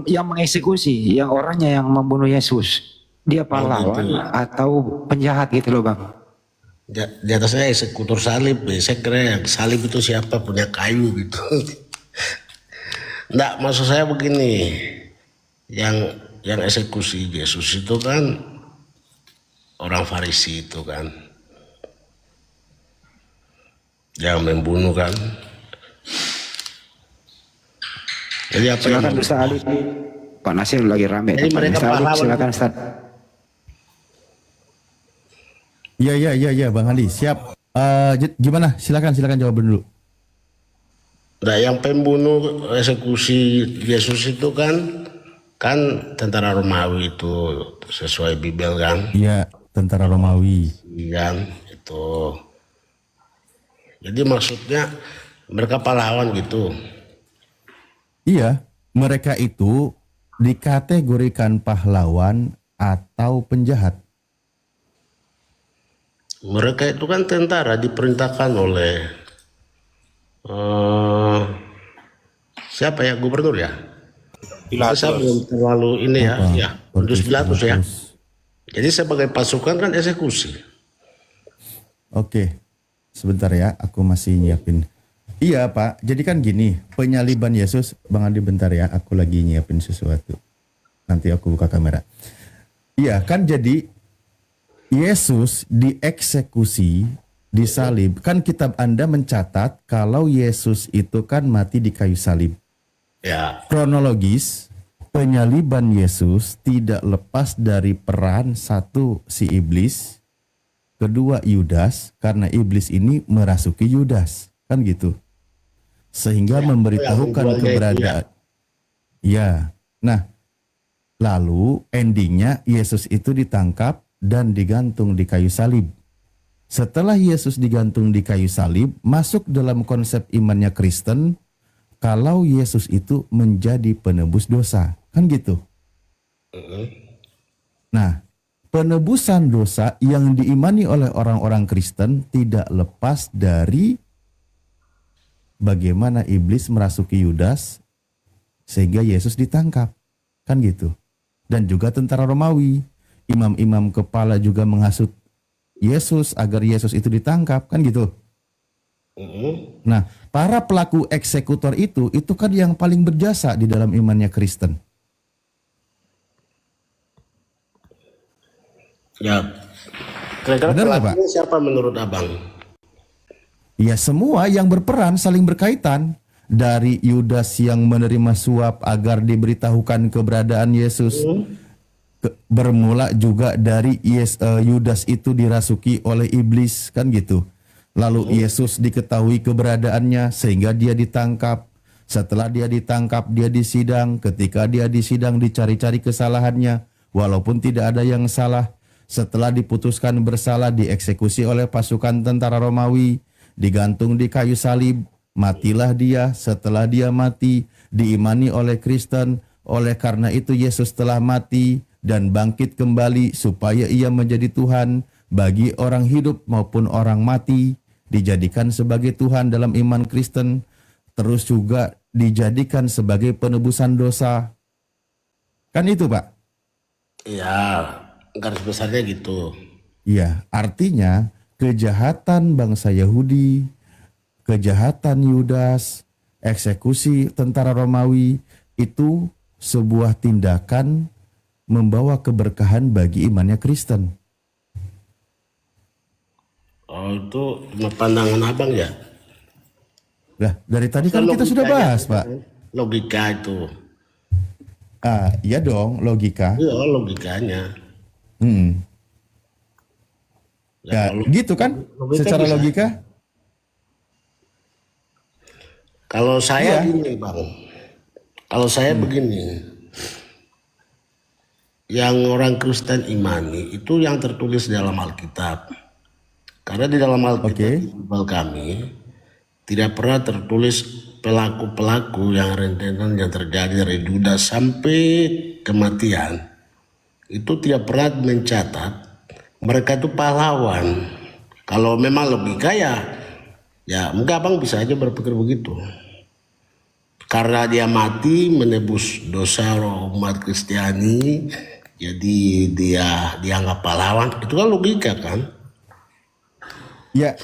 yang mengeksekusi, yang orangnya yang membunuh Yesus, dia pahlawan gitu. atau penjahat gitu loh Bang? Di atasnya eksekutor salib. Saya kira yang salib itu siapa, punya kayu gitu. Enggak, maksud saya begini, yang eksekusi Yesus itu kan orang Farisi itu kan, yang membunuh kan. Jadi apa yang Silakan Ustaz Ali. Pak Nasir lagi rame. Jadi mereka Ustaz Ali, pahlawan. silakan Ustaz. Iya, Bang Ali, siap. Gimana? Silakan jawab dulu. Nah, yang pembunuh eksekusi Yesus itu kan tentara Romawi itu, sesuai Bible kan. Iya, tentara Romawi. Kan itu. Jadi maksudnya mereka pahlawan gitu. Iya, mereka itu dikategorikan pahlawan atau penjahat. Mereka itu kan tentara, diperintahkan oleh siapa ya, gubernur ya? Saya belum terlalu ini ya, ya, Pontius Pilatus ya. Jadi sebagai pasukan kan eksekusi. Oke, sebentar ya, aku masih nyiapin. Iya Pak, jadi kan gini, penyaliban Yesus, Bang Andi bentar ya, aku lagi nyiapin sesuatu. Nanti aku buka kamera. Iya kan, jadi Yesus dieksekusi, disalib. Kan kitab Anda mencatat kalau Yesus itu kan mati di kayu salib. Ya. Kronologis, penyaliban Yesus tidak lepas dari peran satu si iblis, kedua Yudas, karena iblis ini merasuki Yudas, kan gitu. Sehingga memberitahukan keberadaan. Ya. Nah, lalu endingnya Yesus itu ditangkap dan digantung di kayu salib. Setelah Yesus digantung di kayu salib, masuk dalam konsep imannya Kristen, kalau Yesus itu menjadi penebus dosa. Kan gitu. Nah, penebusan dosa yang diimani oleh orang-orang Kristen tidak lepas dari bagaimana iblis merasuki Yudas sehingga Yesus ditangkap. Kan gitu. Dan juga tentara Romawi. Imam-imam kepala juga menghasut Yesus agar Yesus itu ditangkap, kan gitu. Nah, para pelaku eksekutor itu kan yang paling berjasa di dalam imannya Kristen. Ya. Kira-kira pelakunya siapa menurut Abang? Ya, semua yang berperan saling berkaitan. Dari Yudas yang menerima suap agar diberitahukan keberadaan Yesus. Bermula juga dari Yudas itu dirasuki oleh iblis, kan gitu. Lalu Yesus diketahui keberadaannya sehingga dia ditangkap. Setelah dia ditangkap, dia disidang. Ketika dia disidang, dicari-cari kesalahannya walaupun tidak ada yang salah. Setelah diputuskan bersalah, dieksekusi oleh pasukan tentara Romawi, digantung di kayu salib, matilah dia. Setelah dia mati, diimani oleh Kristen. Oleh karena itu Yesus telah mati dan bangkit kembali supaya ia menjadi Tuhan bagi orang hidup maupun orang mati, dijadikan sebagai Tuhan dalam iman Kristen, terus juga dijadikan sebagai penebusan dosa. Kan itu Pak? Iya, garis besarnya gitu. Iya, artinya kejahatan bangsa Yahudi, kejahatan Yudas, eksekusi tentara Romawi itu sebuah tindakan membawa keberkahan bagi imannya Kristen. Oh, itu pandangan Abang ya? Nah, dari tadi kan kita sudah bahas, Pak. Logika itu. Iya dong, logika. Iya, logikanya. Ya, gitu kan? Secara bisa. Logika. Kalau saya gini, Bang. Kalau saya begini. Yang orang Kristen imani itu yang tertulis dalam Alkitab. Karena di dalam Alkitab Bible kami tidak pernah tertulis pelaku-pelaku yang rentetan yang terjadi dari Yudas sampai kematian. Itu tidak pernah mencatat mereka itu pahlawan. Kalau memang logika ya mungkin Abang bisa aja berpikir begitu. karena dia mati menebus dosa umat Kristiani, jadi dia dianggap pahlawan. Itu kan logika kan? Ya,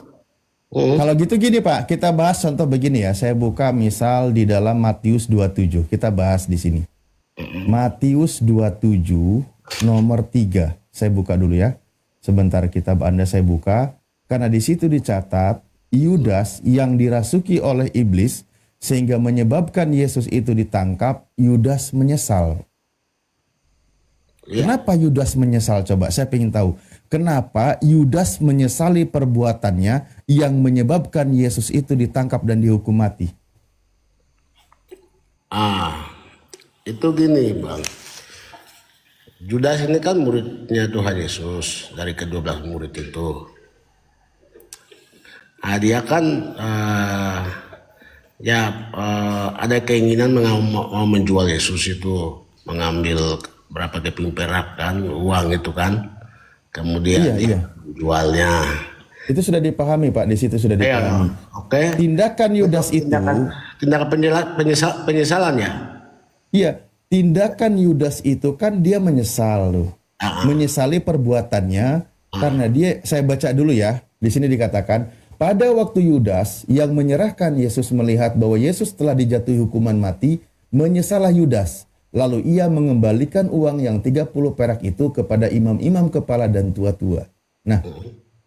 kalau gitu gini Pak, kita bahas contoh begini ya. Saya buka misal di dalam Matius 27. Kita bahas di sini. Matius 27 nomor 3. Saya buka dulu ya. Sebentar kitab Anda saya buka. Karena di situ dicatat Yudas yang dirasuki oleh iblis sehingga menyebabkan Yesus itu ditangkap, Yudas menyesal. Kenapa Yudas menyesal? Coba saya ingin tahu. Kenapa Yudas menyesali perbuatannya yang menyebabkan Yesus itu ditangkap dan dihukum mati? Itu gini Bang. Judas ini kan muridnya Tuhan Yesus, dari ke-12 murid itu. Dia kan ada keinginan mau menjual Yesus itu, mengambil berapa keping perak kan, uang itu kan. Kemudian dia jualnya. Itu sudah dipahami Pak, di situ sudah dipahami. Oke. Tindakan Yudas itu tindakan penyesalan ya. Iya, tindakan Yudas itu kan dia menyesal loh. Menyesali perbuatannya karena dia, saya baca dulu ya. Di sini dikatakan, pada waktu Yudas yang menyerahkan Yesus melihat bahwa Yesus telah dijatuhi hukuman mati, menyesalah Yudas. Lalu ia mengembalikan uang yang 30 perak itu kepada imam-imam kepala dan tua-tua. Nah,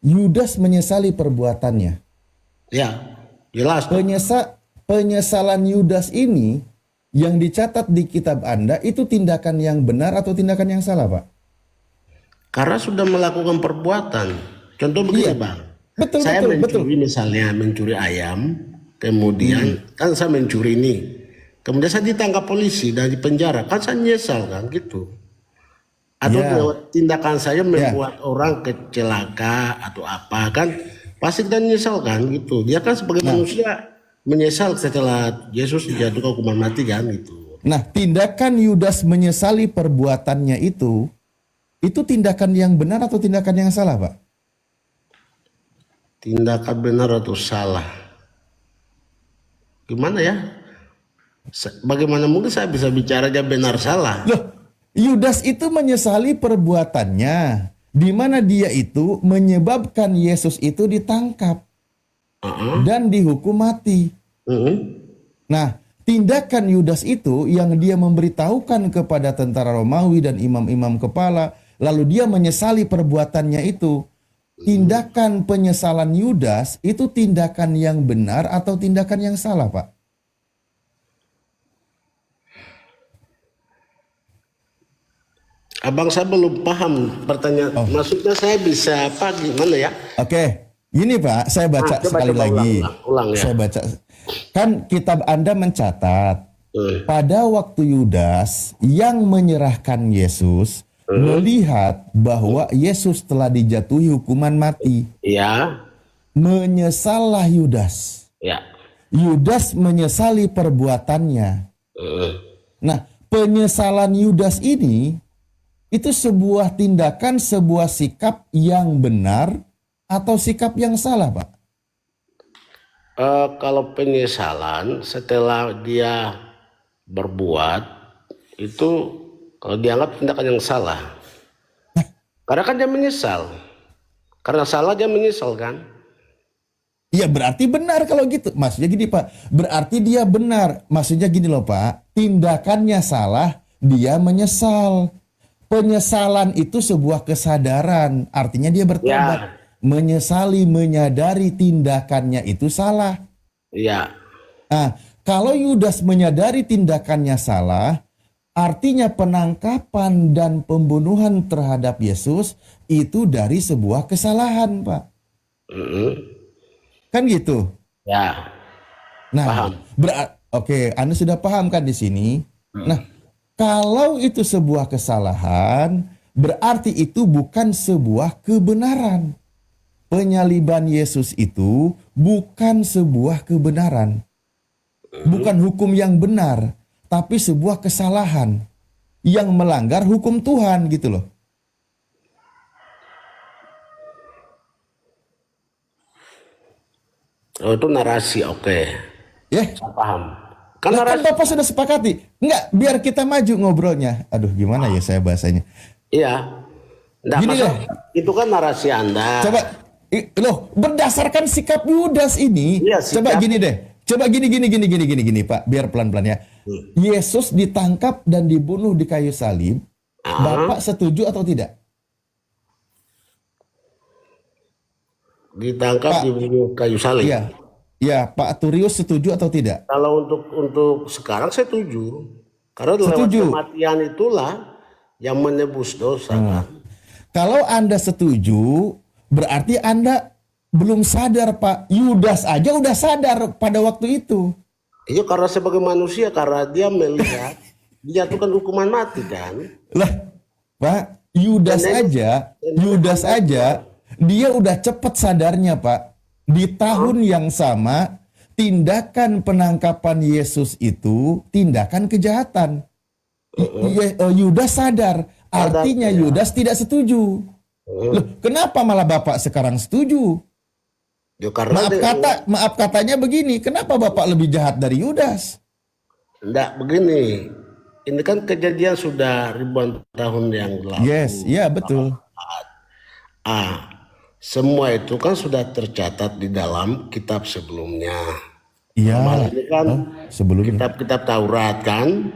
Yudas menyesali perbuatannya. Ya, jelas. Penyesalan Yudas ini yang dicatat di kitab Anda itu tindakan yang benar atau tindakan yang salah, Pak? Karena sudah melakukan perbuatan. Contoh begini, Bang. Saya mencuri misalnya, mencuri ayam, kemudian kan saya mencuri ini. Kemudian saya ditangkap polisi dan dipenjara, kan saya nyesal kan gitu. Atau tindakan saya membuat orang kecelaka atau apa kan, pasti kita nyesal kan gitu. Dia kan sebagai manusia menyesal setelah Yesus dijatuhkan hukuman mati kan gitu. Nah, tindakan Yudas menyesali perbuatannya itu tindakan yang benar atau tindakan yang salah, Pak? Tindakan benar atau salah? Gimana ya? Bagaimana mungkin saya bisa bicara aja benar salah? Loh, Yudas itu menyesali perbuatannya, di mana dia itu menyebabkan Yesus itu ditangkap dan dihukum mati. Nah, tindakan Yudas itu yang dia memberitahukan kepada tentara Romawi dan imam-imam kepala, lalu dia menyesali perbuatannya itu. Tindakan penyesalan Yudas itu tindakan yang benar atau tindakan yang salah, Pak? Abang, saya belum paham pertanyaan. Maksudnya saya bisa apa gimana ya? Oke, gini Pak, saya baca sekali lagi. Ulang ya. Saya baca. Kan kitab Anda mencatat pada waktu Yudas yang menyerahkan Yesus melihat bahwa Yesus telah dijatuhi hukuman mati. Ya. Menyesallah Yudas. Ya. Yudas menyesali perbuatannya. Nah, penyesalan Yudas ini itu sebuah tindakan, sebuah sikap yang benar atau sikap yang salah, Pak? Kalau penyesalan setelah dia berbuat itu kalau dianggap tindakan yang salah. Karena kan dia menyesal. Karena salah dia menyesal kan? Iya, berarti benar kalau gitu. Maksudnya gini, Pak. Berarti dia benar. Maksudnya gini loh, Pak. Tindakannya salah, dia menyesal. Penyesalan itu sebuah kesadaran. Artinya dia bertobat. Menyesali, menyadari tindakannya itu salah. Iya. Nah, kalau Yudas menyadari tindakannya salah, artinya penangkapan dan pembunuhan terhadap Yesus itu dari sebuah kesalahan, Pak. Kan gitu? Ya. Nah, oke, Anda sudah paham kan di sini? Nah, kalau itu sebuah kesalahan, berarti itu bukan sebuah kebenaran. Penyaliban Yesus itu bukan sebuah kebenaran. Bukan hukum yang benar, tapi sebuah kesalahan yang melanggar hukum Tuhan gitu loh. Oh, itu narasi, oke. Ya. Saya paham. Kan Lah, kan narasi, Bapak sudah sepakati. Enggak, biar kita maju ngobrolnya. Aduh, gimana ya saya bahasanya. iya. Nggak, Gini masa deh. itu kan narasi Anda. Coba, loh, berdasarkan sikap Yudas ini, Iya, sikap. coba gini deh. Coba gini, Pak. Biar pelan-pelan ya. Yesus ditangkap dan dibunuh di kayu salib. Bapak setuju atau tidak? Ditangkap Pak. di kayu salib. Iya. Ya, Pak Turius setuju atau tidak? Kalau untuk sekarang saya setuju. Karena lewat Setuju. kematian itulah yang menebus dosa kan. Kalau Anda setuju, berarti Anda belum sadar, Pak. Yudas aja udah sadar pada waktu itu. Iya, karena sebagai manusia, karena dia melihat dijatuhkan hukuman mati kan. Lah, Pak, Yudas aja, dia udah cepat sadarnya, Pak. Di tahun yang sama, tindakan penangkapan Yesus itu tindakan kejahatan. Yudas sadar, artinya Yudas tidak setuju. Loh, kenapa malah Bapak sekarang setuju? Ya, karena Maaf katanya begini, kenapa Bapak lebih jahat dari Yudas? enggak begini. Ini kan kejadian sudah ribuan tahun yang lalu. Yes, iya betul. Semua itu kan sudah tercatat di dalam kitab sebelumnya. Iya. Ini kan Sebelumnya. kitab-kitab Taurat kan.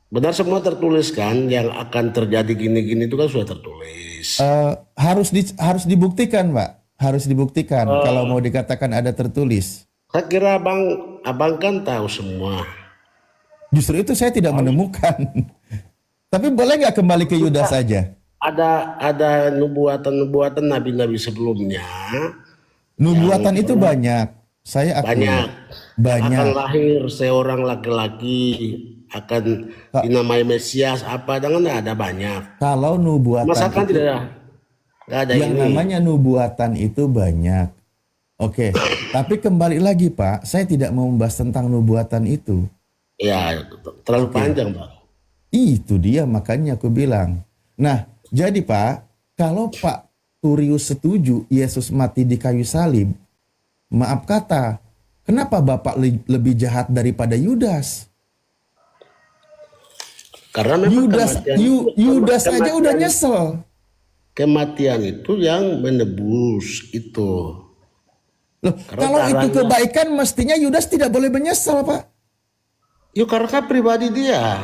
Benar semua tertulis kan, yang akan terjadi gini-gini itu kan sudah tertulis. Harus dibuktikan, Pak. Harus dibuktikan kalau mau dikatakan ada tertulis. Saya kira abang kan tahu semua. Justru itu saya tidak menemukan. Tapi boleh nggak kembali ke Yudas saja? Ada nubuatan nabi-nabi sebelumnya. Nubuatan itu banyak. Saya akui. Banyak. Akan lahir seorang laki-laki, akan dinamai Mesias apa, jangan ada banyak. Kalau nubuatan Masakan itu, tidak ada yang ini. namanya nubuatan itu banyak. Oke, tapi kembali lagi Pak, saya tidak mau membahas tentang nubuatan itu. Ya, terlalu panjang, Bang. Itu dia makanya aku bilang. Nah, jadi Pak, kalau Pak Turius setuju Yesus mati di kayu salib, maaf kata, kenapa Bapak lebih jahat daripada Yudas? Karena memang Yudas aja udah nyesel. Kematian itu yang menebus itu. Loh, kalau itu kebaikan mestinya Yudas tidak boleh menyesal, Pak. Ya karena pribadi dia.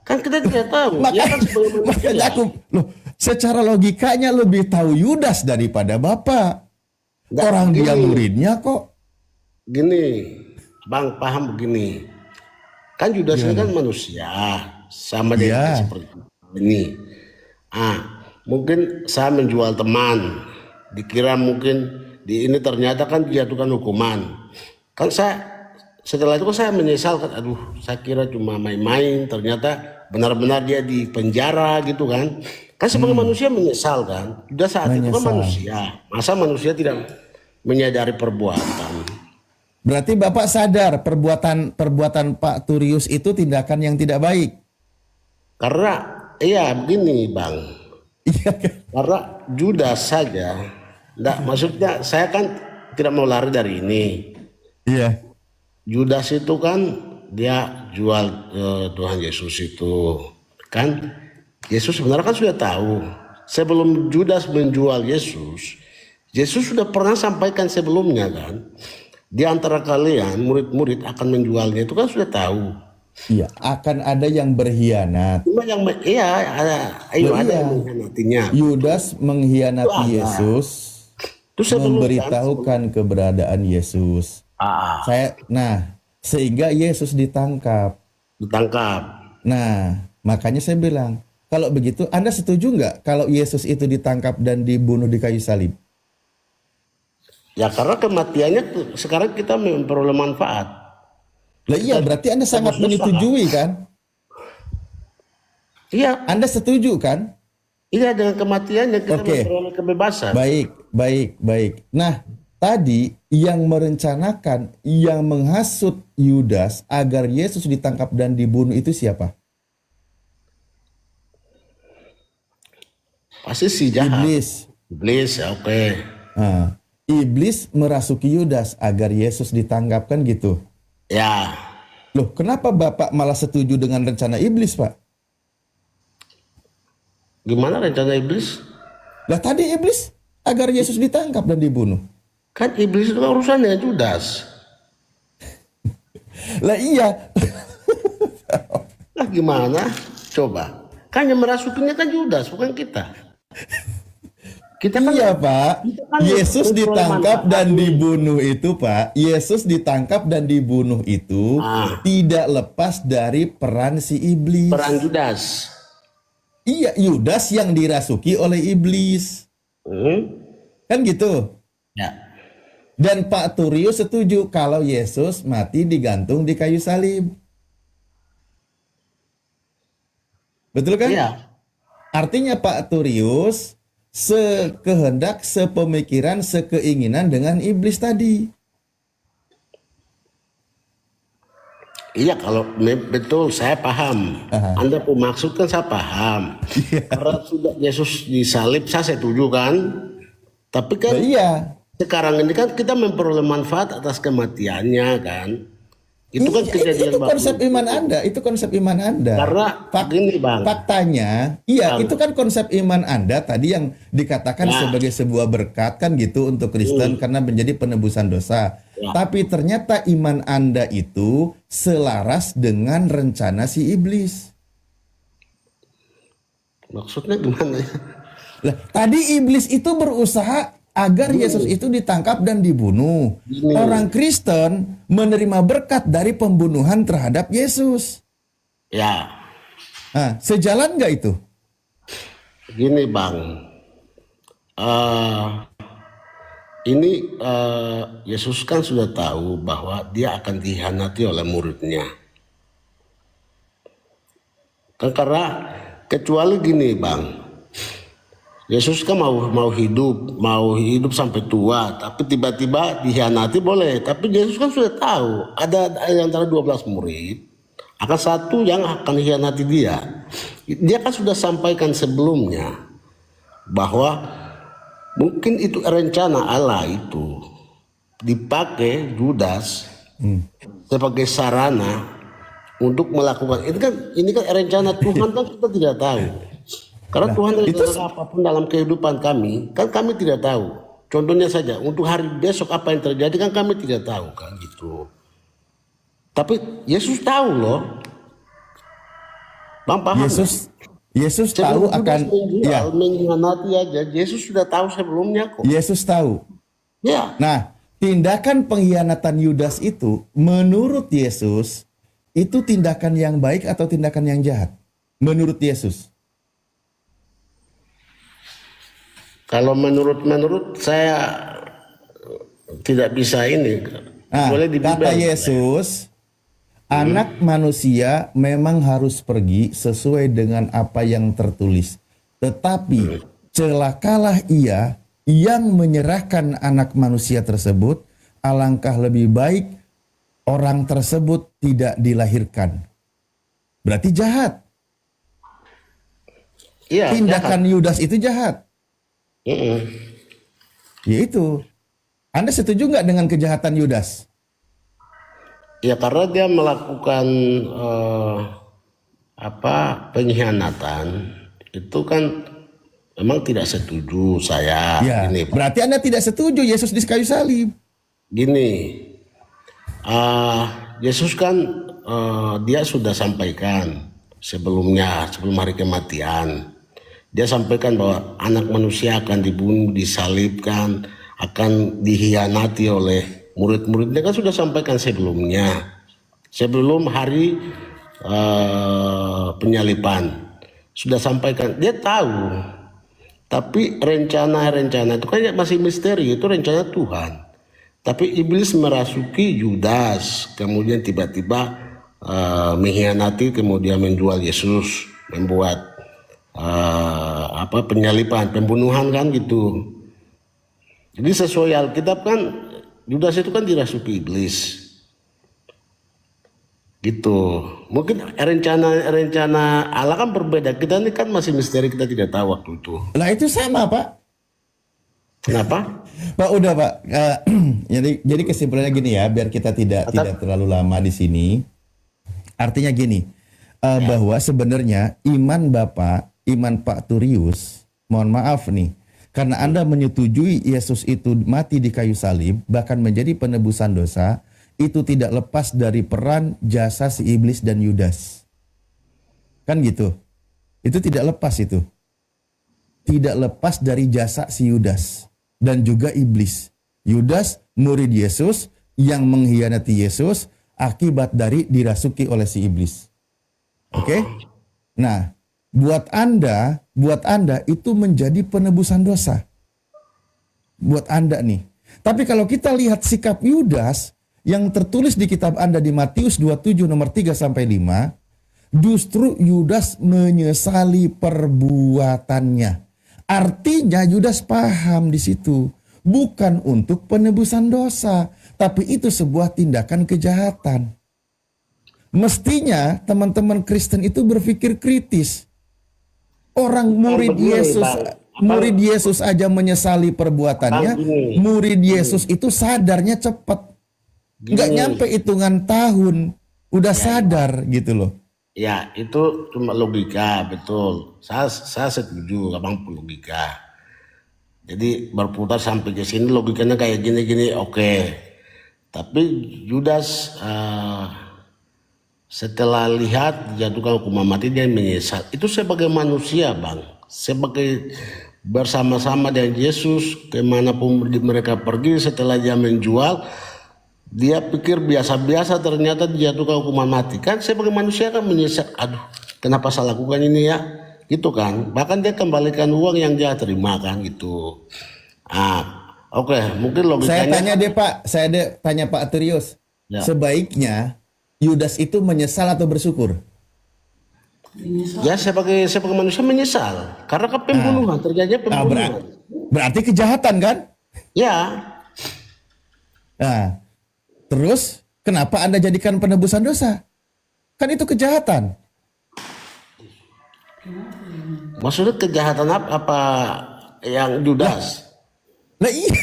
Kan kita tidak tahu. Dia kan sebagai manusia. Makanya aku, loh, secara logikanya lebih tahu Yudas daripada Bapak. Nggak, Orang dia gini. muridnya kok. Gini, Bang, paham begini. Kan Yudas ini kan manusia, sama dengan Iya. seperti ini. Mungkin saya menjual teman, dikira mungkin ini ternyata kan dijatuhkan hukuman. Kan setelah itu kan saya menyesal kan, aduh, saya kira cuma main-main, ternyata benar-benar dia di penjara gitu kan. Kan sebagai manusia menyesal kan. Sudah saat itu kan Menyesal. manusia. Masa manusia tidak menyadari perbuatan? Berarti Bapak sadar perbuatan Pak Turius itu tindakan yang tidak baik. Karena iya begini, Bang. Iya kan? Karena Judas saja, maksudnya saya kan tidak mau lari dari ini. Iya. Judas itu kan dia jual Tuhan Yesus itu kan. Yesus sebenarnya kan sudah tahu sebelum Judas menjual Yesus. Yesus sudah pernah sampaikan sebelumnya kan. Di antara kalian murid-murid akan menjualnya itu kan sudah tahu. Iya, akan ada yang berkhianat. Cuma yang ada yang mengkhianatinya. Yudas mengkhianati Itu ada. Yesus, Itu sebelum memberitahukan keberadaan Yesus. Sehingga Yesus ditangkap. Nah, makanya saya bilang, kalau begitu Anda setuju nggak kalau Yesus itu ditangkap dan dibunuh di kayu salib? Ya karena kematiannya sekarang kita memperoleh manfaat. Lah iya, berarti Anda sangat menyetujui kan? Iya, Anda setuju kan? iya dengan kematiannya kita Oke. memperoleh kebebasan. Baik. Nah, tadi yang merencanakan, yang menghasut Yudas agar Yesus ditangkap dan dibunuh itu siapa? Pasti si jahat. Iblis. Ya, oke. Nah, Iblis merasuki Yudas agar Yesus ditangkap kan gitu. Ya, Loh, kenapa Bapak malah setuju dengan rencana iblis, Pak? gimana rencana iblis? Lah tadi iblis agar Yesus ditangkap dan dibunuh. Kan iblis itu kan urusan dengan Judas. Lah iya. Lah gimana? Coba. Kan yang merasukinya kan Judas, bukan kita. Kita kan Iya, Pak. kan Yesus kontrol ditangkap manfaat dan dulu. dibunuh itu, Pak. Yesus ditangkap dan dibunuh itu tidak lepas dari peran si iblis. Peran Judas. Iya, Yudas yang dirasuki oleh iblis. Kan gitu. Ya. Dan Pak Turius setuju kalau Yesus mati digantung di kayu salib. Betul kan? Iya. Artinya Pak Turius sekehendak, sepemikiran, sekeinginan dengan iblis tadi. Iya, kalau betul saya paham. Anda maksud kan saya paham. Karena sudah Yesus disalib, saya setuju kan. Tapi kan Nah, iya. sekarang ini kan kita memperoleh manfaat atas kematiannya kan. Itu kan kejadian itu konsep waktu iman Anda, itu konsep iman Anda. Karena gini Bang. Faktanya, iya itu kan konsep iman Anda tadi yang dikatakan sebagai sebuah berkat kan gitu untuk Kristen karena menjadi penebusan dosa. Tapi ternyata iman Anda itu selaras dengan rencana si iblis. Maksudnya gimana ya? Lah, tadi iblis itu berusaha agar Yesus itu ditangkap dan dibunuh. Orang Kristen menerima berkat dari pembunuhan terhadap Yesus. Ya, Nah, sejalan nggak itu? gini Bang. Ini Yesus kan sudah tahu bahwa dia akan dikhianati oleh muridnya. Kan karena kecuali gini Bang. Yesus kan mau hidup sampai tua, tapi tiba-tiba dikhianati boleh. Tapi Yesus kan sudah tahu ada antara 12 murid, akan satu yang akan dikhianati dia. Dia kan sudah sampaikan sebelumnya bahwa mungkin itu rencana Allah itu dipakai Judas sebagai sarana untuk melakukan. Ini kan rencana Tuhan kan kita tidak tahu. Karena Tuhan rencana apapun dalam kehidupan kami, kan kami tidak tahu. Contohnya saja, untuk hari besok apa yang terjadi kan kami tidak tahu kan gitu. Tapi Yesus tahu loh. Bang paham? Yesus tahu akan mengkhianati aja. Yesus sudah tahu sebelumnya kok. Yesus tahu. Ya. Nah, tindakan pengkhianatan Yudas itu menurut Yesus itu tindakan yang baik atau tindakan yang jahat? Menurut Yesus. Kalau menurut saya tidak bisa ini. Nah, Boleh kata Yesus, anak manusia memang harus pergi sesuai dengan apa yang tertulis. Tetapi celakalah ia yang menyerahkan anak manusia tersebut, alangkah lebih baik orang tersebut tidak dilahirkan. Berarti jahat. Iya, Tindakan Yudas itu jahat. jahat. Yaitu. Anda setuju nggak dengan kejahatan Yudas? Ya karena dia melakukan pengkhianatan itu kan memang tidak setuju saya. Ya, Gini, Pak. berarti Anda tidak setuju Yesus di kayu salib. Gini, Yesus kan dia sudah sampaikan sebelumnya, sebelum hari kematian. Dia sampaikan bahwa anak manusia akan dibunuh, disalibkan, akan dikhianati oleh murid-muridnya, kan sudah sampaikan sebelumnya. Sebelum hari penyaliban. Sudah sampaikan, dia tahu. Tapi rencana-rencana itu kan masih misteri, itu rencana Tuhan. Tapi iblis merasuki Yudas, kemudian tiba-tiba mengkhianati, kemudian menjual Yesus, membuat penyaliban, pembunuhan kan gitu. Jadi sesuai Alkitab kan Yudas itu kan dirasuki iblis. Gitu. Mungkin rencana Allah kan berbeda. Kita ini kan masih misteri, kita tidak tahu waktu itu. Lah itu sama, Pak. Kenapa? Pak udah Pak. Jadi kesimpulannya gini ya, biar kita tidak terlalu lama di sini. Artinya gini, bahwa sebenarnya iman Pak Turius, mohon maaf nih, karena Anda menyetujui Yesus itu mati di kayu salib, bahkan menjadi penebusan dosa, itu tidak lepas dari peran jasa si iblis dan Yudas. Kan gitu. Itu tidak lepas itu. Tidak lepas dari jasa si Yudas dan juga iblis. Yudas murid Yesus yang mengkhianati Yesus akibat dari dirasuki oleh si iblis. Oke? Nah, buat Anda itu menjadi penebusan dosa. Buat Anda nih. Tapi kalau kita lihat sikap Yudas yang tertulis di kitab Anda di Matius 27 nomor 3 sampai 5, justru Yudas menyesali perbuatannya. Artinya Yudas paham di situ, bukan untuk penebusan dosa, tapi itu sebuah tindakan kejahatan. Mestinya teman-teman Kristen itu berpikir kritis. Orang murid Yesus aja menyesali perbuatannya, murid Yesus itu sadarnya cepat. Nggak nyampe hitungan tahun, udah sadar gitu loh. Ya, itu cuma logika, betul. Saya setuju, abang logika. Jadi berputar sampai ke sini logikanya kayak gini-gini, oke. Tapi Yudas setelah lihat dijatuhkan hukuman mati dia menyesal. Itu sebagai manusia, bang. Sebagai bersama-sama dengan Yesus kemanapun mereka pergi setelah dia menjual, dia pikir biasa-biasa ternyata dijatuhkan hukuman mati. Kan sebagai manusia kan menyesal, aduh kenapa saya lakukan ini ya, gitu kan. Bahkan dia kembalikan uang yang dia terima kan gitu. Oke, mungkin logikanya. Saya tanya Pak Turius, Ya. sebaiknya Yudas itu menyesal atau bersyukur? Ya sebagai manusia menyesal karena kan pembunuhan, terjadinya pembunuhan. Berarti kejahatan kan? Ya. Nah, terus kenapa Anda jadikan penebusan dosa? Kan itu kejahatan. Maksudnya kejahatan apa yang Yudas? Lah iya.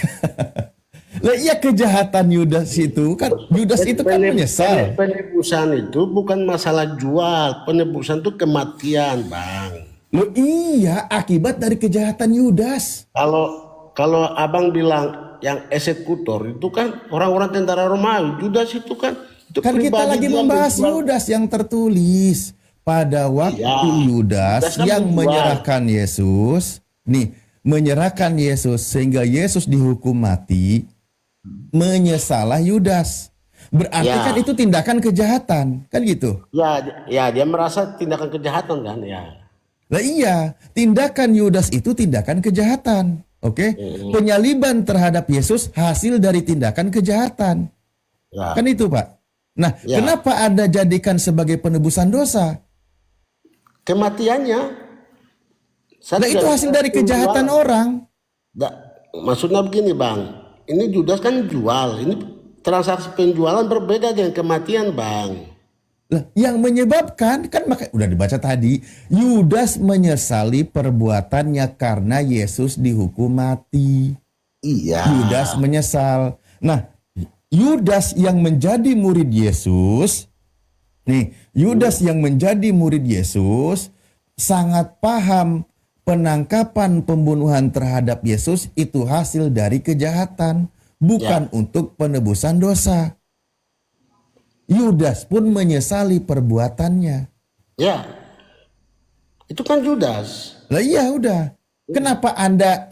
Lah iya kejahatan Yudas itu kan itu kan menyesal. Penebusan itu bukan masalah jual, penebusan itu kematian, bang. Loh iya, akibat dari kejahatan Yudas. Kalau abang bilang yang eksekutor itu kan orang-orang tentara Romawi, Yudas itu kan itu kan kita lagi membahas Yudas yang tertulis pada waktu Yudas yang menyerahkan Yesus, menyerahkan Yesus sehingga Yesus dihukum mati, menyesalah Yudas. Berarti kan itu tindakan kejahatan, kan gitu? Ya dia merasa tindakan kejahatan kan ya. Lah iya, tindakan Yudas itu tindakan kejahatan. Oke? Penyaliban terhadap Yesus hasil dari tindakan kejahatan. Ya. Kan itu, Pak. Nah, kenapa Anda jadikan sebagai penebusan dosa? Kematiannya. Nah, itu hasil dari kejahatan orang. Maksudnya begini, Bang. Ini Yudas kan jual. Ini transaksi penjualan berbeda dengan kematian, Bang. Lah, yang menyebabkan kan udah dibaca tadi, Yudas menyesali perbuatannya karena Yesus dihukum mati. Iya. Yudas menyesal. Nah, Yudas yang menjadi murid Yesus, Yudas yang menjadi murid Yesus sangat paham penangkapan pembunuhan terhadap Yesus itu hasil dari kejahatan, bukan untuk penebusan dosa. Yudas pun menyesali perbuatannya. Ya, itu kan Yudas. Lah iya udah. Kenapa Anda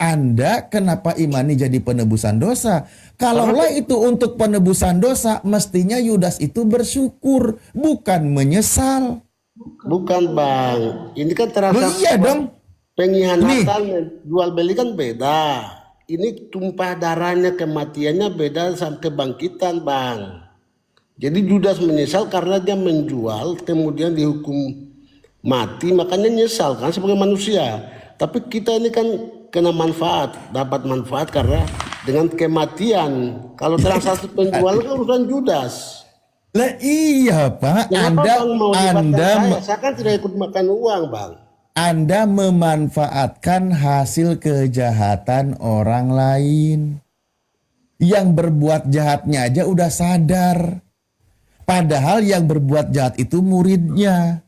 kenapa imani jadi penebusan dosa? Kalaulah itu untuk penebusan dosa, mestinya Yudas itu bersyukur, bukan menyesal. Bukan, Bang. Ini kan transaksi. Iya dong. Pengkhianatan jual beli kan beda. Ini tumpah darahnya, kematiannya beda sama kebangkitan, Bang. Jadi Yudas menyesal karena dia menjual kemudian dihukum mati, makanya nyesal kan sebagai manusia. Tapi kita ini kan kena manfaat, dapat manfaat karena dengan kematian. Kalau transaksi penjualan kan urusan Yudas. Lah iya Pak, Kenapa Bang mau dibatkan saya kan tidak ikut makan uang, Bang. Anda memanfaatkan hasil kejahatan orang lain. Yang berbuat jahatnya aja udah sadar. Padahal yang berbuat jahat itu muridnya.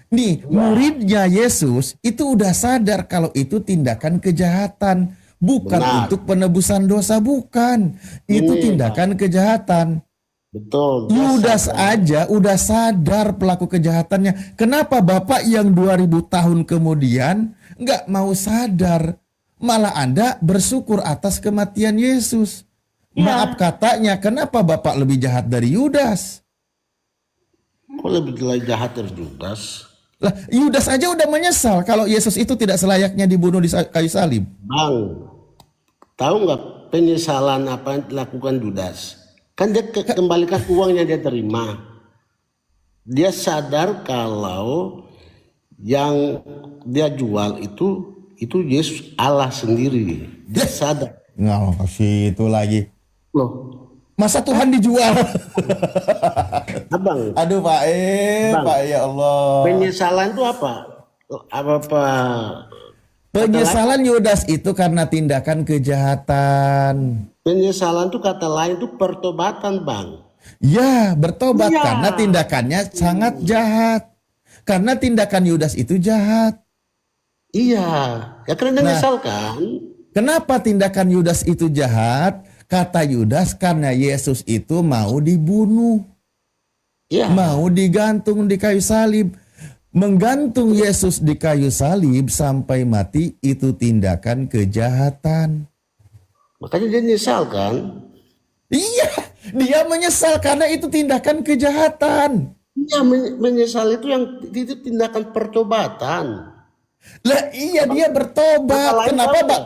Nih, muridnya Yesus itu udah sadar kalau itu tindakan kejahatan. Bukan Benar. untuk penebusan dosa, bukan. Itu Ini, tindakan kejahatan. Betul. Dia Yudas sadar. aja udah sadar pelaku kejahatannya. Kenapa Bapak yang 2000 tahun kemudian nggak mau sadar? Malah Anda bersyukur atas kematian Yesus. Maaf katanya, kenapa Bapak lebih jahat dari Yudas? Kok lebih jahat dari Judas? Lah, Yudas aja udah menyesal kalau Yesus itu tidak selayaknya dibunuh di kayu salib. Bang, tahu nggak penyesalan apa yang dilakukan Judas? Kan dia kembalikan uang yang dia terima. Dia sadar kalau yang dia jual itu Yesus Allah sendiri. Dia sadar. Nggak kasih itu lagi. Loh, Masa Tuhan dijual? abang, Aduh Pak Bang. Pak ya Allah. penyesalan itu apa? Apa? Penyesalan Yudas itu karena tindakan kejahatan. Penyesalan itu kata lain itu pertobatan, bang. Ya, bertobat Iya. karena tindakannya sangat jahat. Karena tindakan Yudas itu jahat. Iya, ya karena dia nyesal kan? Kenapa tindakan Yudas itu jahat? Kata Yudas karena Yesus itu mau dibunuh. Iya. Mau digantung di kayu salib. Menggantung Yesus di kayu salib sampai mati itu tindakan kejahatan. Makanya dia nyesal kan? Iya, dia menyesal karena itu tindakan kejahatan. Iya, menyesal itu tindakan pertobatan. Lah iya dia bertobat. Kata lain Kenapa apa? Pak?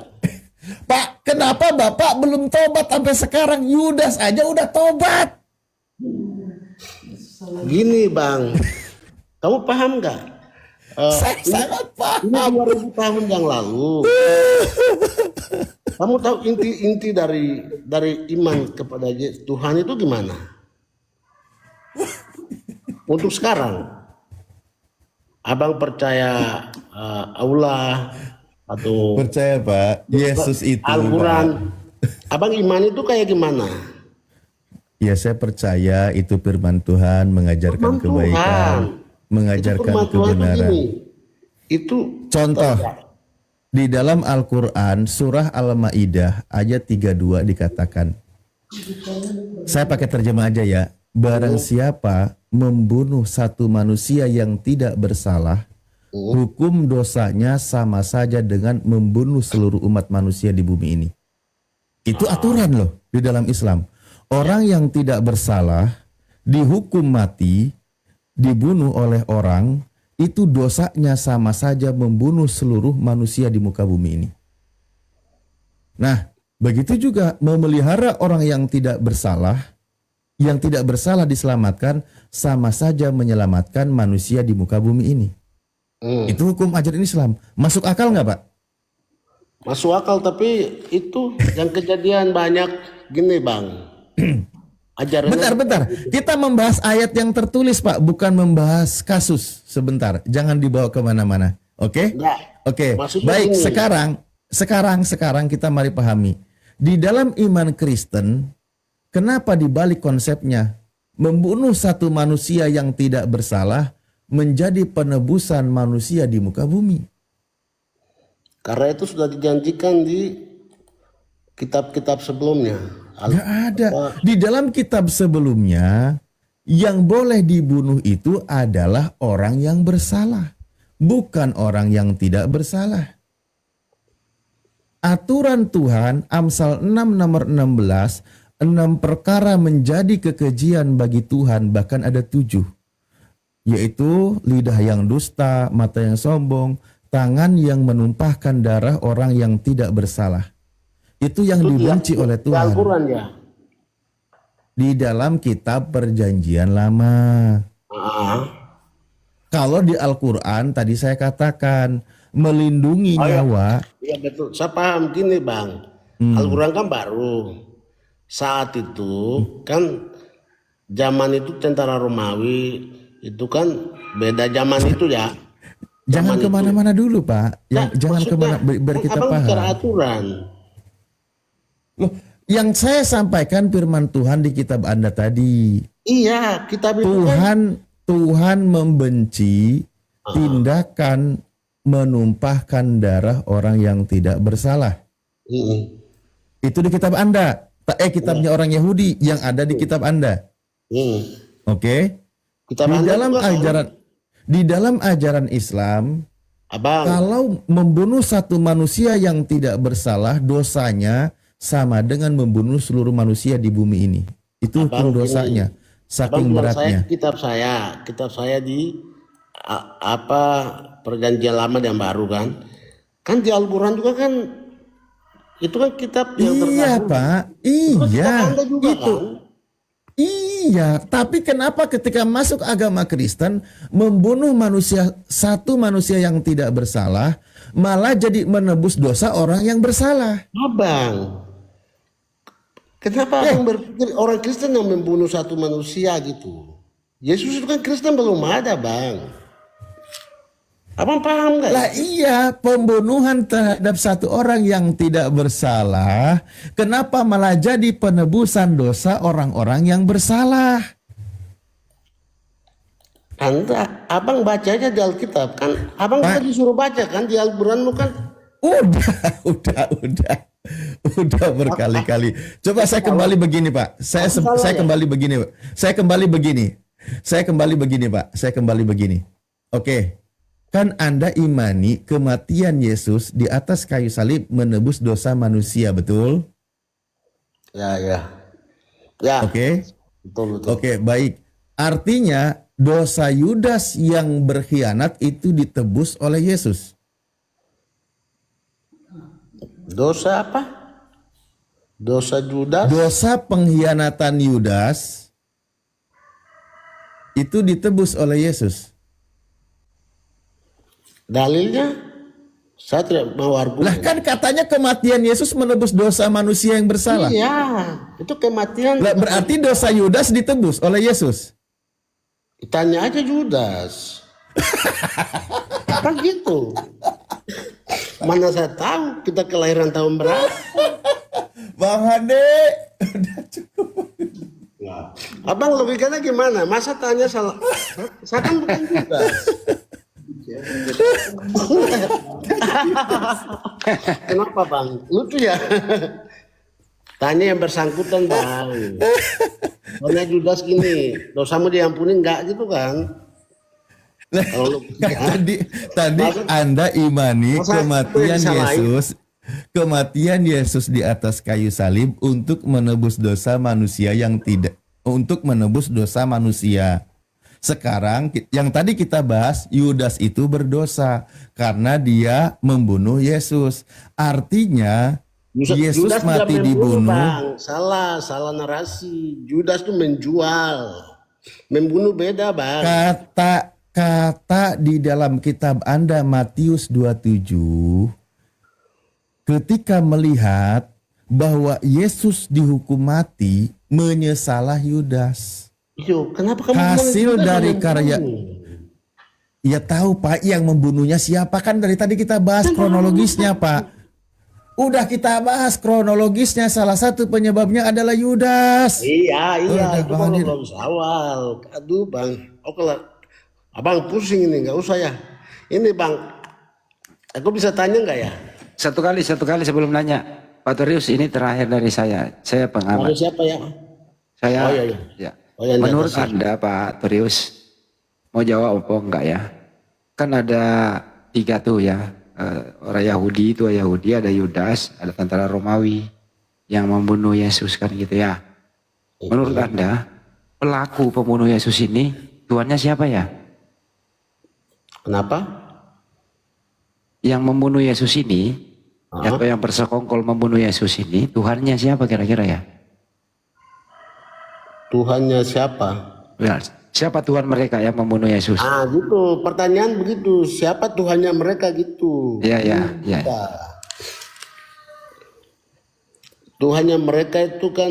Pak, kenapa Bapak belum tobat sampai sekarang? Yudas aja udah tobat. Gini bang, kamu paham nggak? Saya sangat Ini paham. 2000 tahun yang lalu. Kamu tahu inti dari iman kepada Tuhan itu gimana? Untuk sekarang, abang percaya Allah atau Percaya Pak, Yesus itu Al-Quran? Abang iman itu kayak gimana? Ya saya percaya itu firman Tuhan mengajarkan Firman kebaikan, Tuhan. mengajarkan Itu firman Tuhan kebenaran. begini. Itu Contoh, di dalam Al-Quran surah Al-Ma'idah ayat 32 dikatakan. Saya pakai terjemah aja ya. Barang siapa membunuh satu manusia yang tidak bersalah, hukum dosanya sama saja dengan membunuh seluruh umat manusia di bumi ini. Itu aturan loh di dalam Islam. Orang yang tidak bersalah dihukum mati, dibunuh oleh orang, itu dosanya sama saja membunuh seluruh manusia di muka bumi ini. Nah, begitu juga memelihara orang yang tidak bersalah diselamatkan sama saja menyelamatkan manusia di muka bumi ini. Itu hukum ajaran Islam. Masuk akal nggak Pak? masuk akal, tapi itu yang kejadian banyak gini bang. Ajarannya Bentar. Kita membahas ayat yang tertulis Pak, bukan membahas kasus. Sebentar, jangan dibawa kemana-mana. Oke? enggak. Oke, Maksudnya baik. gini. Sekarang kita mari pahami. Di dalam iman Kristen, kenapa dibalik konsepnya membunuh satu manusia yang tidak bersalah menjadi penebusan manusia di muka bumi? Karena itu sudah dijanjikan di kitab-kitab sebelumnya. Nggak ada. Di dalam kitab sebelumnya, yang boleh dibunuh itu adalah orang yang bersalah, bukan orang yang tidak bersalah. Aturan Tuhan, Amsal 6 nomor 16, 6 perkara menjadi kekejian bagi Tuhan, bahkan ada 7. Yaitu lidah yang dusta, mata yang sombong, tangan yang menumpahkan darah orang yang tidak bersalah. Itu yang dibenci oleh Di Tuhan. Al-Quran ya. Di dalam kitab perjanjian lama. Kalau di Al-Quran tadi saya katakan melindungi nyawa. Iya betul. Saya paham gini bang. Al-Quran kan baru. Saat itu kan zaman itu tentara Romawi itu kan beda zaman itu ya. Jangan itu. kemana-mana dulu Pak. Nah, Jangan maksudnya, kemana, biar kan kita abang bicara paham. aturan. Loh, yang saya sampaikan firman Tuhan di kitab Anda tadi. Iya, kitab itu kan. Tuhan membenci tindakan menumpahkan darah orang yang tidak bersalah. Mm-mm. Itu di kitab Anda. Kitabnya orang Yahudi yang ada di kitab Anda. Mm. Oke. Kitab Di Anda dalam juga kan? ajaran ajaran Islam, Abang, kalau membunuh satu manusia yang tidak bersalah, dosanya sama dengan membunuh seluruh manusia di bumi ini. Itu hukum Abang dosanya, abang saking bilang beratnya. kitab saya di apa perjanjian lama dan baru kan di Al-Quran juga kan itu kan kitab yang Iya terdahulu. Pak, Itu kan kitab iya Anda juga itu. kan. Iya, tapi kenapa ketika masuk agama Kristen membunuh satu manusia yang tidak bersalah malah jadi menebus dosa orang yang bersalah? Abang, kenapa abang berpikir orang Kristen yang membunuh satu manusia gitu? Yesus itu kan Kristen belum ada, Bang. Abang paham nggak? Lah iya, pembunuhan terhadap satu orang yang tidak bersalah, kenapa malah jadi penebusan dosa orang-orang yang bersalah? Abang baca aja di Alkitab kan. Abang Pak. juga disuruh baca kan di Al-Quran lu kan. Udah berkali-kali. Coba saya kembali begini, Pak. Saya kembali begini, Pak. Saya kembali begini. Oke. Kan Anda imani kematian Yesus di atas kayu salib menebus dosa manusia, betul? Ya. Oke. Betul. Oke, baik. Artinya dosa Yudas yang berkhianat itu ditebus oleh Yesus. Dosa apa? Dosa Judas. Dosa pengkhianatan Yudas itu ditebus oleh Yesus. Dalilnya saya tidak mau argumen. Lah kan katanya kematian Yesus menebus dosa manusia yang bersalah. Iya, itu kematian. Lah berarti dosa Yudas ditebus oleh Yesus. Tanya aja Judas. Kan gitu. Mana saya tahu kita kelahiran tahun berapa. Bang Hade, udah cukup. Abang logikanya gimana? Masa tanya salah? Saya kan bukan Judas. Kenapa Bang? Lucu ya. Tanya yang bersangkutan Bang. Soalnya Judas gini, dosamu diampuni enggak gitu kan? Kalau Tadi Anda imani kematian Yesus di atas kayu salib untuk menebus dosa manusia untuk menebus dosa manusia. Sekarang yang tadi kita bahas, Yudas itu berdosa karena dia membunuh Yesus. Artinya Yesus Judas mati tidak dibunuh. Bang. Salah narasi. Judas itu menjual. Membunuh beda Bang. Kata di dalam kitab Anda Matius 27, ketika melihat bahwa Yesus dihukum mati, menyesalah Yudas. Yo, kenapa kamu Hasil bilang dari Judas karya. yang membunuh? Ya tahu Pak, yang membunuhnya siapa, kan dari tadi kita bahas kronologisnya Pak. Udah kita bahas kronologisnya, salah satu penyebabnya adalah Yudas. Iya, Udah, itu Bang kalau Hadir. bagus awal. Aduh Bang, oke lah. Abang pusing ini, nggak usah ya. Ini Bang, aku bisa tanya nggak ya? Satu kali sebelum nanya, Pak Torius, ini terakhir dari saya. Saya Ada pengamat. siapa ya? Saya, Oh, iya. ya. Oh, yang di Menurut atas ini. Anda, Pak Torius, mau jawab apa enggak ya? Kan ada 3 tuh ya. Orang Yahudi itu Yahudi, ada Yudas, ada tentara Romawi yang membunuh Yesus kan gitu ya. Menurut Anda, pelaku pembunuh Yesus ini tuannya siapa ya? Kenapa? Yang membunuh Yesus ini, atau yang bersekongkol membunuh Yesus ini, Tuhannya siapa kira-kira ya? Tuhannya siapa? Ya, siapa Tuhan mereka yang membunuh Yesus? Ah gitu, pertanyaan begitu. Siapa Tuhannya mereka gitu? Ya. Tuhannya mereka itu kan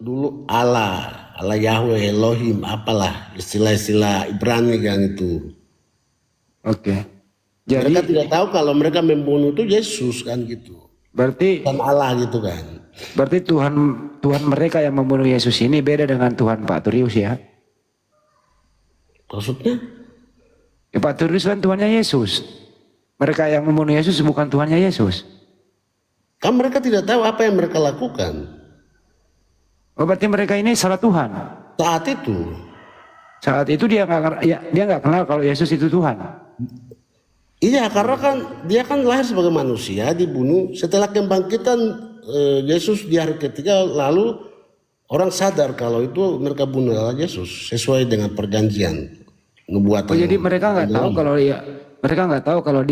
dulu Allah Yahweh, Elohim, apalah istilah-istilah Ibrani kan itu. Oke. Mereka Jadi tidak tahu kalau mereka membunuh itu Yesus kan gitu. berarti Kan Allah gitu kan. berarti Tuhan Tuhan mereka yang membunuh Yesus ini beda dengan Tuhan Pak Turius ya. Maksudnya? Ya, Pak Turius kan Tuhannya Yesus. Mereka yang membunuh Yesus bukan Tuhannya Yesus. Kan mereka tidak tahu apa yang mereka lakukan. Oh, berarti mereka ini salah Tuhan. Saat itu Dia nggak kenal kalau Yesus itu Tuhan. iya, karena kan dia kan lahir sebagai manusia, dibunuh. Setelah kebangkitan Yesus di hari ketiga, lalu orang sadar kalau itu mereka bunuh adalah Yesus sesuai dengan perjanjian nubuatan. Oh, jadi mereka nggak tahu kalau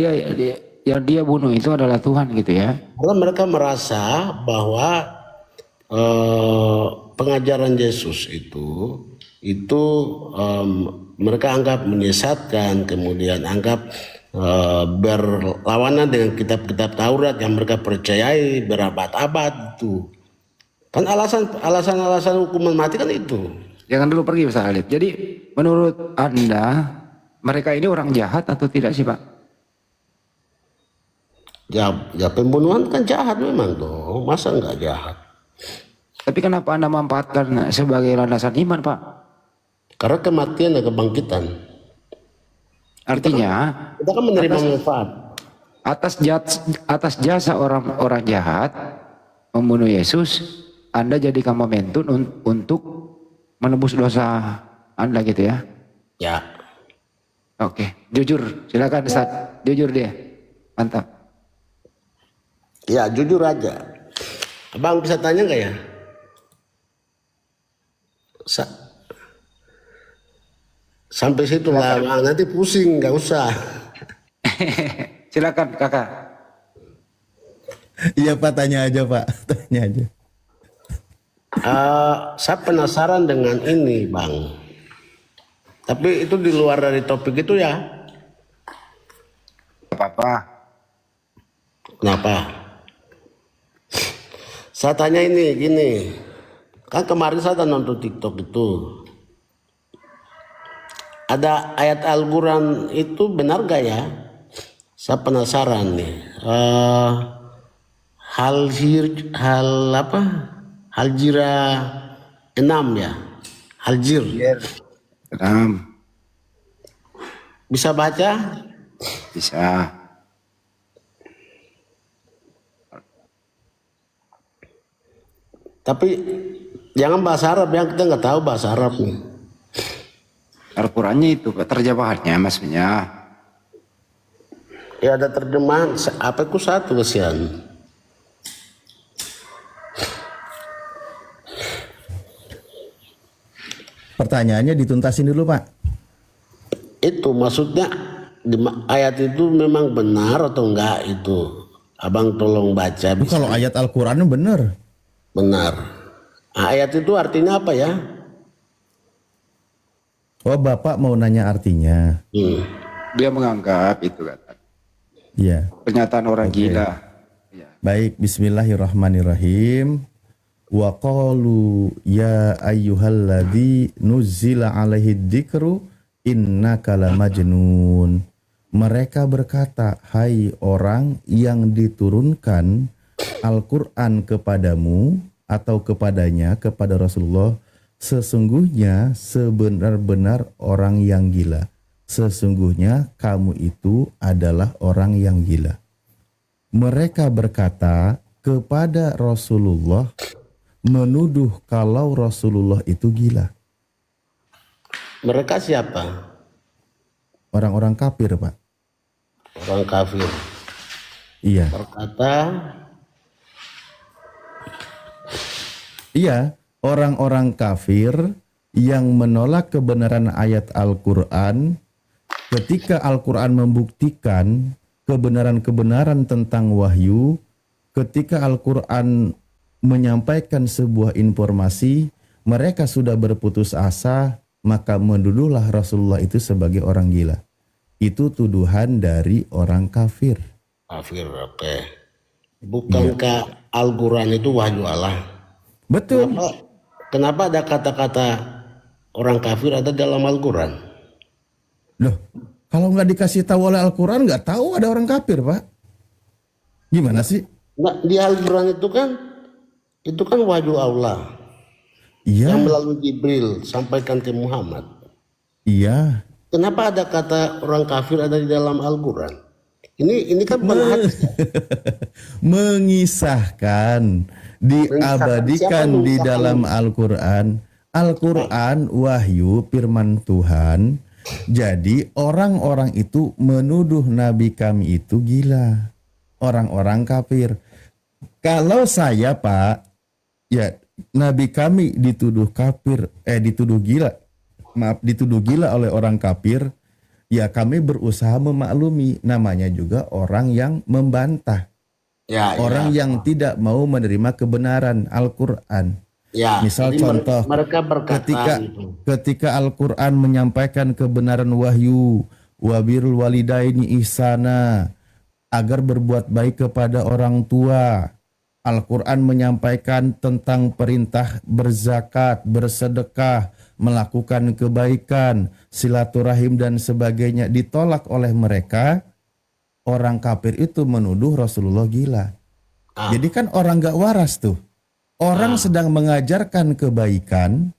yang dia bunuh itu adalah Tuhan gitu ya. Karena mereka merasa bahwa pengajaran Yesus itu mereka anggap menyesatkan, kemudian anggap berlawanan dengan kitab-kitab Taurat yang mereka percayai berabad-abad itu. Kan alasan hukuman mati kan itu. Jangan dulu pergi Ustaz Khalid. Jadi menurut Anda mereka ini orang jahat atau tidak sih Pak? Ya pembunuhan kan jahat memang dong, masa nggak jahat? Tapi kenapa Anda memanfaatkan sebagai landasan iman Pak? Karena kematian dan kebangkitan. Artinya Kita kan menerima manfaat. atas jasa orang jahat membunuh Yesus, Anda jadikan momentum untuk menebus dosa Anda gitu ya. Ya. Oke, jujur, silakan Ustaz. Jujur dia. Mantap. Ya jujur aja. Abang bisa tanya nggak ya? Sampai situ lah, Bang. Nanti pusing, nggak usah. Silakan Kakak. Iya Pak, tanya aja Pak, tanya aja. Saya penasaran dengan ini, Bang. Tapi itu di luar dari topik itu ya. Apa-apa. Kenapa? Saya tanya ini, gini. Kan kemarin saya nonton TikTok itu. Ada ayat Al-Quran itu benar gak ya? Saya penasaran nih. Haljira 6 ya. Haljir. Bisa baca? Bisa. Tapi jangan bahasa Arab ya, kita nggak tahu bahasa Arab nih. Al-Qurannya itu terjemahannya maksudnya. Ya ada terjemahan, apa itu satu kesian. Pertanyaannya dituntasin dulu Pak. Itu maksudnya ayat itu memang benar atau enggak itu? Abang tolong baca. Kalau ayat Al-Quran bener. Benar. Nah, ayat itu artinya apa ya? Oh Bapak mau nanya artinya. Dia menganggap itu kan Iya. pernyataan orang gila. Ya. Baik, bismillahirrahmanirrahim. Wa qalu ya ayyuhalladzi nuzzila alaihi dzikru innaka lamajnun. Mereka berkata, hai orang yang diturunkan Al-Quran kepadamu atau kepadanya, kepada Rasulullah, sesungguhnya sebenar-benar orang yang gila. Sesungguhnya kamu itu adalah orang yang gila. Mereka berkata kepada Rasulullah, menuduh kalau Rasulullah itu gila. Mereka siapa? Orang-orang kafir, Pak. Orang kafir. Iya. Berkata, Iya, orang-orang kafir yang menolak kebenaran ayat Al-Quran ketika Al-Quran membuktikan kebenaran-kebenaran tentang wahyu, ketika Al-Quran menyampaikan sebuah informasi, mereka sudah berputus asa, maka menuduhlah Rasulullah itu sebagai orang gila. Itu tuduhan dari orang kafir. kafir, oke. Bukankah Al-Quran itu wahyu Allah? Betul. Kenapa ada kata-kata orang kafir ada dalam Al-Quran? Loh, Kalau nggak dikasih tahu oleh Al-Quran, nggak tahu ada orang kafir, Pak. Gimana sih? Nah, di Al-Quran itu kan wahyu Allah yang Iya, melalui Jibril sampaikan ke Muhammad. iya. Kenapa ada kata orang kafir ada di dalam Al-Quran? Ini kan bukan hadis. Mengisahkan, diabadikan Siapa di mengisahkan dalam ini? Al-Quran. Al-Quran wahyu firman Tuhan. Jadi orang-orang itu menuduh Nabi kami itu gila. Orang-orang kafir. Kalau saya, Pak, ya Nabi kami dituduh kafir, dituduh gila. Maaf, dituduh gila oleh orang kafir. Ya kami berusaha memaklumi, namanya juga orang yang membantah. Ya, Orang ya, yang tidak mau menerima kebenaran Al-Quran. ya. Misal Jadi contoh, mereka berkata gitu. ketika Al-Quran menyampaikan kebenaran wahyu, wabirul walidaini ihsana, agar berbuat baik kepada orang tua. Al-Quran menyampaikan tentang perintah berzakat, bersedekah, melakukan kebaikan, silaturahim dan sebagainya. Ditolak oleh mereka, orang kafir itu menuduh Rasulullah gila. Ah. Jadi kan orang gak waras tuh. Orang sedang mengajarkan kebaikan,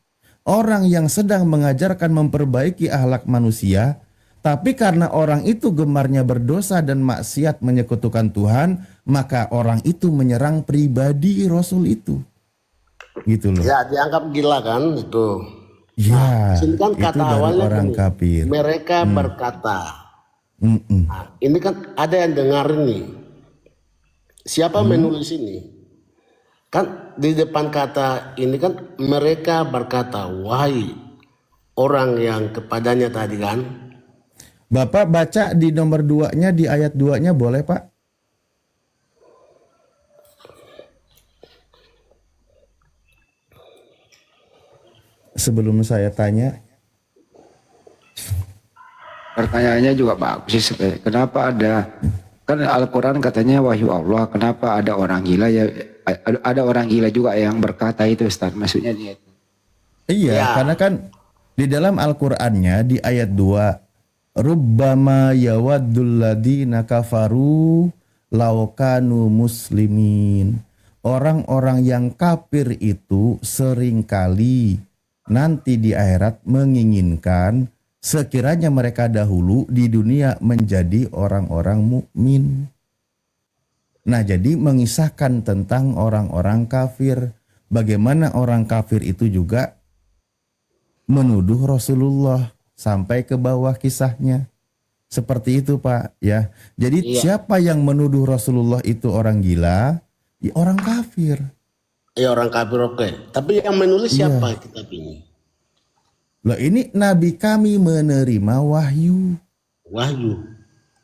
orang yang sedang mengajarkan memperbaiki akhlak manusia, tapi karena orang itu gemarnya berdosa dan maksiat menyekutukan Tuhan, maka orang itu menyerang pribadi Rasul itu. Gitu loh. Ya, dianggap gila kan itu. Ya, Sini kan itu kata dari awalnya orang gini, kafir. mereka berkata. Mm-mm. Nah, ini kan ada yang dengar nih. Siapa menulis ini? Kan di depan kata ini kan mereka berkata, wahai orang yang kepadanya tadi kan. Bapak baca di nomor 2-nya, di ayat 2-nya boleh, Pak? Sebelum saya tanya. Pertanyaannya juga bagus sih sebenarnya. Kenapa kan Al-Quran katanya wahyu Allah, kenapa ada orang gila ya? Ada orang gila juga yang berkata itu, Ustaz. Maksudnya dia. Iya, Ya. karena kan di dalam Al-Qur'annya di ayat 2, rubbama yawaddul ladina kafaru laukanu muslimin. Orang-orang yang kafir itu seringkali nanti di akhirat menginginkan sekiranya mereka dahulu di dunia menjadi orang-orang mukmin. Nah, jadi mengisahkan tentang orang-orang kafir. Bagaimana orang kafir itu juga menuduh Rasulullah sampai ke bawah kisahnya. Seperti itu, Pak, ya. Jadi siapa yang menuduh Rasulullah itu orang gila? Ya, orang kafir. Ya orang kafir oke. Tapi yang menulis siapa kitab ini? Loh, ini Nabi kami menerima wahyu. Wahyu.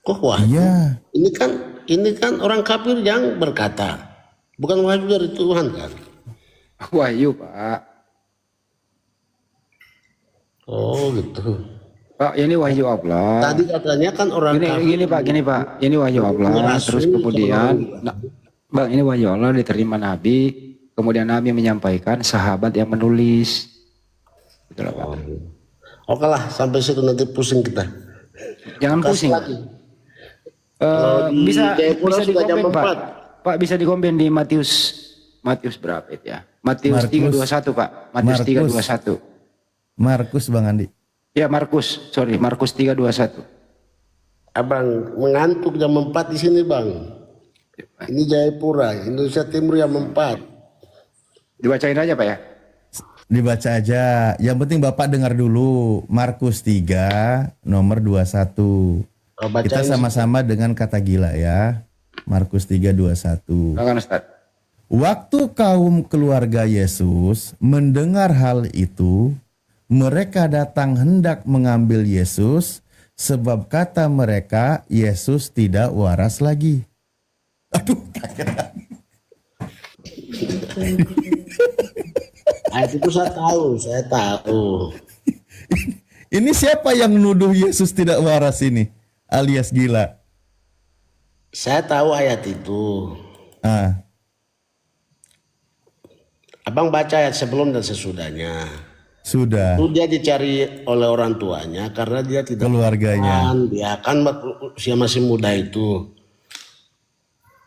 Kok wahyu? Iya. Ini kan orang kafir yang berkata. Bukan wahyu dari Tuhan kan? Wahyu, Pak. Oh gitu. Pak, ini wahyu Allah. Tadi katanya kan orang kafir. Gini Pak, ini wahyu Allah. Rasul, Terus kemudian, kalau- Bang, ini wahyu Allah diterima Nabi. Kemudian Nabi menyampaikan, sahabat yang menulis. Gitu loh, Pak. Oke lah, sampai situ nanti pusing kita. Jangan Kasih pusing. lagi. di Bisa Jayapura bisa sudah jam dikomben, Pak. 4. Pak, bisa dikomben di Matius berapa itu ya? Matius 3:21, Pak. Matius 3:21. Markus, Bang Andi. Ya, Markus 3:21. Abang mengantuk jam 4 di sini bang. Ini Jayapura, Indonesia Timur jam 4. Dibacain aja, Pak ya. Dibaca aja. Yang penting Bapak dengar dulu. Markus 3 nomor 21. Oh, bacain Kita sama-sama dengan kata gila ya. Markus 3:21. Silakan, Ustaz. Waktu kaum keluarga Yesus mendengar hal itu, mereka datang hendak mengambil Yesus, sebab kata mereka Yesus tidak waras lagi. Aduh, Ayat itu saya tahu. ini siapa yang nuduh Yesus tidak waras ini? Alias gila. Saya tahu ayat itu. Ah, Abang baca ayat sebelum dan sesudahnya. Sudah. Itu dia dicari oleh orang tuanya karena dia tidak Keluarganya. dia kan usia masih muda itu.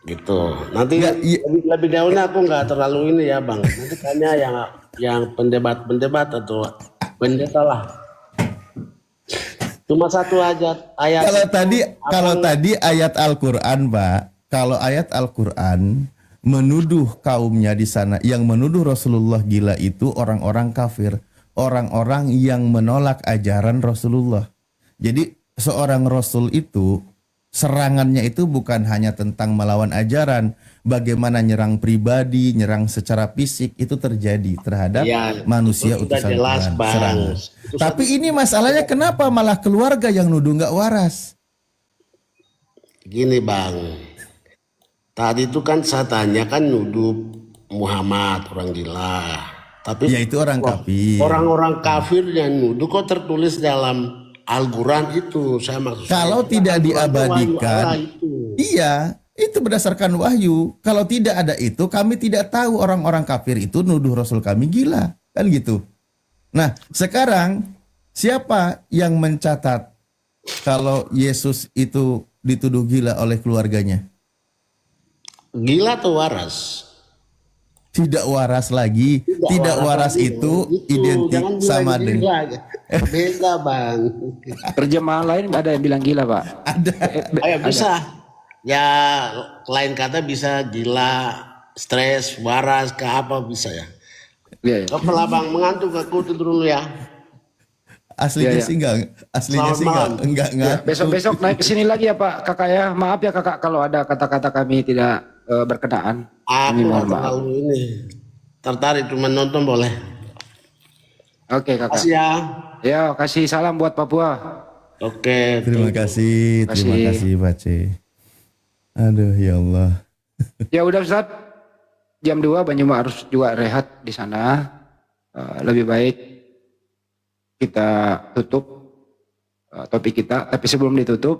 Gitu. Nanti Nggak, lebih dahulu aku nggak terlalu ini ya Bang. Nanti tanya yang pendebat atau pendeta lah. Cuma satu aja ayat. Kalau tadi ayat Al-Qur'an, Pak. Kalau ayat Al-Qur'an menuduh kaumnya di sana, yang menuduh Rasulullah gila itu orang-orang kafir, orang-orang yang menolak ajaran Rasulullah. Jadi seorang rasul itu serangannya itu bukan hanya tentang melawan ajaran, bagaimana nyerang pribadi, nyerang secara fisik itu terjadi terhadap Ya, manusia itu sudah utusan jelas, Tuhan. Bang. Serangan. Itu Tapi ini masalahnya kenapa malah keluarga yang nuduh nggak waras? Gini Bang. Tadi itu kan saya tanya kan nuduh Muhammad orang gila. Tapi Ya itu orang kafir. orang-orang kafir yang nuduh kok tertulis dalam Al-Quran itu. Saya maksud Kalau saya, tidak Al-Quran itu wahyu Allah diabadikan, itu. iya, itu berdasarkan wahyu. Kalau tidak ada itu, kami tidak tahu orang-orang kafir itu nuduh Rasul kami gila, kan gitu. Nah, sekarang siapa yang mencatat kalau Yesus itu dituduh gila oleh keluarganya? Gila tuh waras. Tidak waras lagi. Tidak waras itu identik Jangan bilang sama gila. dengan Beda Bang. Terjemahan lain ada yang bilang gila, Pak. ada. Ayo bisa. Ya lain kata bisa gila, stres, waras, ke apa bisa ya. Iya, iya. Kepala Bang mengantuk, aku tidur dulu ya. Aslinya Iya, iya. sih enggak, aslinya Selamat sih malam. enggak Ya, besok-besok naik ke sini lagi ya Pak, Kakak ya. Maaf ya Kakak kalau ada kata-kata kami tidak berkenaan. Aku Kami nggak mohon maaf. terlalu ini tertarik cuma nonton boleh. Oke Kakak. Kasih ya. Ya, kasih salam buat Papua. Oke. Terima kasih, terima kasih Pak C. Aduh ya Allah. Ya udah Ustaz, jam 2 Banyuma harus juga rehat di sana. Lebih baik kita tutup topik kita, tapi sebelum ditutup